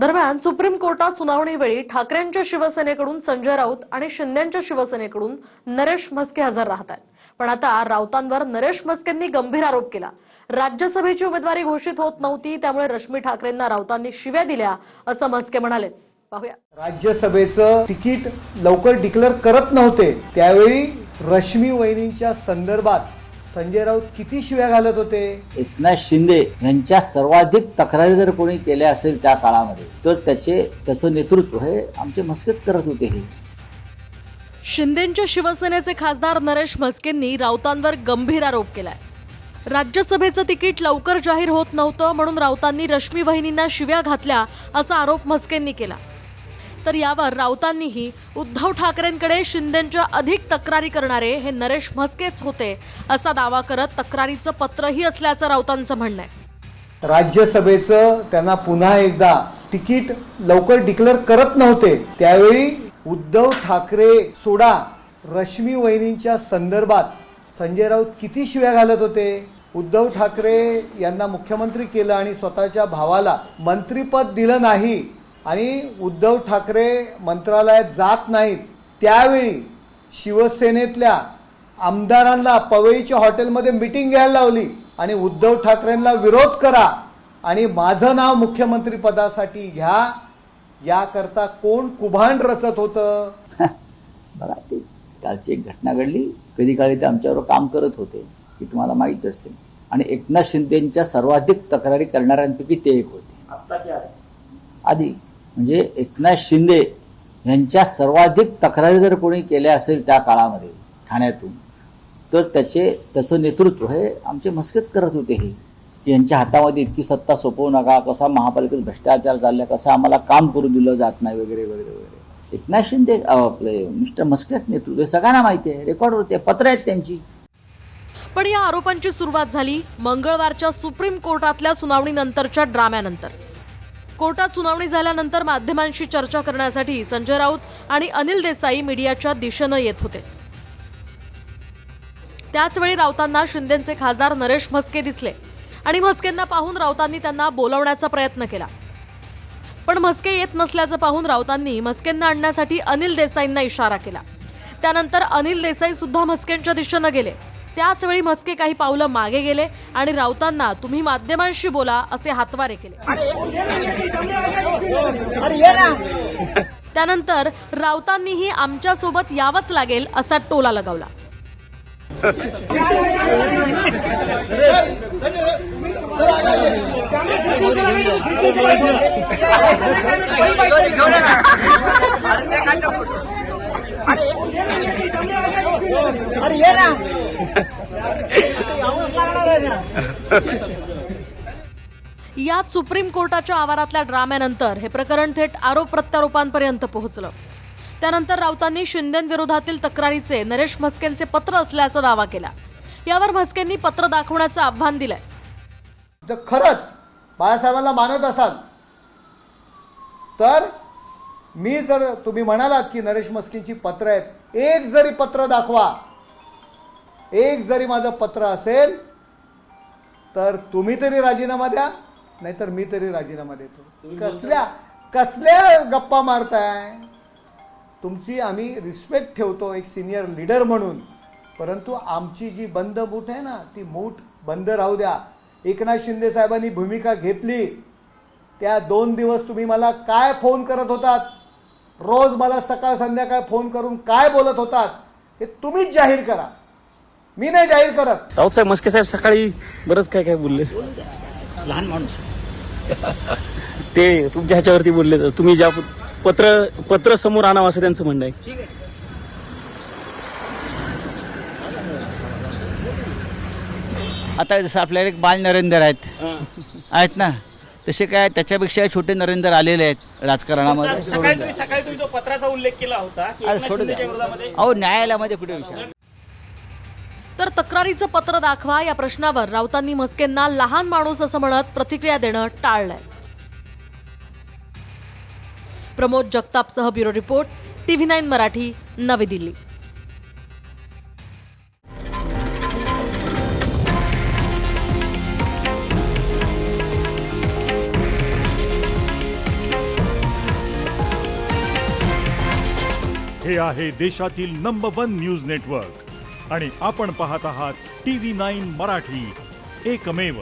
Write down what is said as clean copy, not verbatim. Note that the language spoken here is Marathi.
दरम्यान सुप्रीम कोर्टात सुनावणीवेळी ठाकरेंच्या शिवसेनेकडून संजय राऊत आणि शिंदेच्या शिवसेनेकडून नरेश म्हस्के हजर राहत आहेत. पण आता राऊतांवर नरेश म्हस्केंनी गंभीर आरोप केला. राज्यसभेची उमेदवारी घोषित होत नव्हती, त्यामुळे रश्मी ठाकरेंना राऊतांनी शिव्या दिल्या असं म्हस्के म्हणाले. पाहूया. राज्यसभेचं तिकीट लवकर डिक्लेअर करत नव्हते त्यावेळी रश्मी वहिनींच्या संदर्भात संजय राऊत किती शिव्या घालत होते. एकनाथ शिंदे यांच्या सर्वाधिक तक्रारी जर कोणी केल्या असेल त्या काळामध्ये तर त्याचं नेतृत्व हे आमचे म्हस्केच करत होते. हे शिंदेच्या शिवसेनेचे खासदार नरेश म्हस्केंनी राऊतांवर गंभीर आरोप केलाय. राज्यसभेचं तिकीट लवकर जाहीर होत नव्हतं म्हणून राऊतांनी रश्मी वहिनींना शिव्या घातल्या असा आरोप म्हस्केंनी केला. तर यावर राऊतांनीही उद्धव ठाकरेंकडे शिंदेच्या अधिक तक्रारी करणारे हे नरेश म्हस्केच होते असा दावा करत तक्रारीचं पत्रही असल्याचं राऊतांचं म्हणणं आहे. राज्यसभेचं त्यांना पुन्हा एकदा तिकीट लवकर डिक्लेअर करत नव्हते त्यावेळी उद्धव ठाकरे सोडा रश्मी वहिनींच्या संदर्भात संजय राऊत किती शिव्या घालत होते. उद्धव ठाकरे यांना मुख्यमंत्री केलं आणि स्वतःच्या भावाला मंत्रिपद दिलं नाही आणि उद्धव ठाकरे मंत्रालयात जात नाहीत त्यावेळी शिवसेनेतल्या आमदारांना पवईच्या हॉटेलमध्ये मीटिंग घ्यायला लावली आणि उद्धव ठाकरेंना विरोध करा आणि माझं नाव मुख्यमंत्री पदासाठी घ्या याकरता कोण कुभांड रचत होतं. बघा, ते कालची एक घटना घडली. कधी काळी ते आमच्यावर काम करत होते की तुम्हाला माहीत असेल, आणि एकनाथ शिंदेच्या सर्वाधिक तक्रारी करणाऱ्यांपैकी ते एक होते. आधी म्हणजे एकनाथ शिंदे यांच्या सर्वाधिक तक्रारी जर कोणी केल्या असेल त्या काळामध्ये ठाण्यातून तर त्याचं नेतृत्व हे आमचे म्हस्केच करत होते. हे की यांच्या हातामध्ये इतकी सत्ता सोपवू नका, कसा महापालिकेत भ्रष्टाचार चालला, कसं आम्हाला काम करू दिलं जात नाही वगैरे वगैरे वगैरे. एकनाथ शिंदे आपले मिस्टर म्हस्केच नेतृत्व सगळ्यांना माहिती आहे, रेकॉर्ड होते, पत्र आहेत त्यांची. पण या आरोपांची सुरुवात झाली मंगळवारच्या सुप्रीम कोर्टातल्या सुनावणीनंतरच्या ड्राम्यानंतर. कोर्टात सुनावणी झाल्यानंतर माध्यमांशी चर्चा करण्यासाठी संजय राऊत आणि अनिल देसाई मीडियाच्या दिशेनं येत होते. त्याचवेळी राऊतांना शिंदेचे खासदार नरेश म्हस्के दिसले आणि म्हस्केंना पाहून राऊतांनी त्यांना बोलवण्याचा प्रयत्न केला. पण म्हस्के येत नसल्याचं पाहून राऊतांनी म्हस्केंना आणण्यासाठी अनिल देसाईंना इशारा केला. त्यानंतर अनिल देसाई सुद्धा म्हस्केंच्या दिशेनं गेले. त्याचवेळी म्हस्के काही पावलं मागे गेले आणि राऊतांना तुम्ही माध्यमांशी बोला असे हातवारे केले. त्यानंतर राऊतांनीही आमच्यासोबत यावंच लागेल असा टोला लगावला. यात सुप्रीम कोर्टाच्या आवारातल्या ड्राम्यानंतर हे प्रकरण थेट आरोप प्रत्यारोपांपर्यंत पोहोचलं. त्यानंतर राऊतांनी शिंदेविरोधातील तक्रारीचे नरेश म्हस्केंचे पत्र असल्याचा दावा केला. यावर म्हस्केंनी पत्र दाखवण्याचं आव्हान दिलंय. तर खरंच बाळासाहेबांना मानत असाल तर मी जर तुम्ही म्हणालात की नरेश म्हस्केंची पत्र आहेत, एक जरी पत्र दाखवा, एक जरी माझं पत्र असेल तर तुम्ही तरी राजीनामा द्या, नाहीतर मी तरी राजीनामा देतो. कसल्या गप्पा मारताय. तुमची आम्ही रिस्पेक्ट ठेवतो एक सिनियर लीडर म्हणून, परंतु आमची जी बंद मूठ आहे ना ती मूठ बंद राहू द्या. एकनाथ शिंदे साहेबांनी भूमिका घेतली त्या 2 दिवस तुम्ही मला काय फोन करत होतात, रोज मला सकाळ संध्याकाळ फोन करून काय बोलत होतात हे तुम्हीच जाहीर करा, मी नाही जाहीर करत. राऊत साहेब म्हस्के साहेब सकाळी बरंच काय काय बोलले. लहान माणूस ते तुमच्या ह्याच्यावरती बोलले. तुम्ही ज्या पत्र समोर आणावं असं त्यांचं म्हणणं आहे. आता जसं आपल्याला एक बाल नरेंद्र आहेत ना, तसे काय त्याच्यापेक्षा छोटे नरेंद्र आलेले आहेत राजकारणामध्ये. सकाळी तुम्ही जो पत्राचा उल्लेख केला होता अहो न्यायालयामध्ये कुठे विषय. तर तक्रारीचं पत्र दाखवा या प्रश्नावर राऊतांनी म्हस्केंना लहान माणूस असं म्हणत प्रतिक्रिया देणं टाळलंय. प्रमोद जगतापसह bureau report, TV9 Marathi, Navi Delhi. हे आहे देशातील नंबर 1 न्यूज नेटवर्क आणि आपण पाहत आहात TV9 मराठी, एकमेव.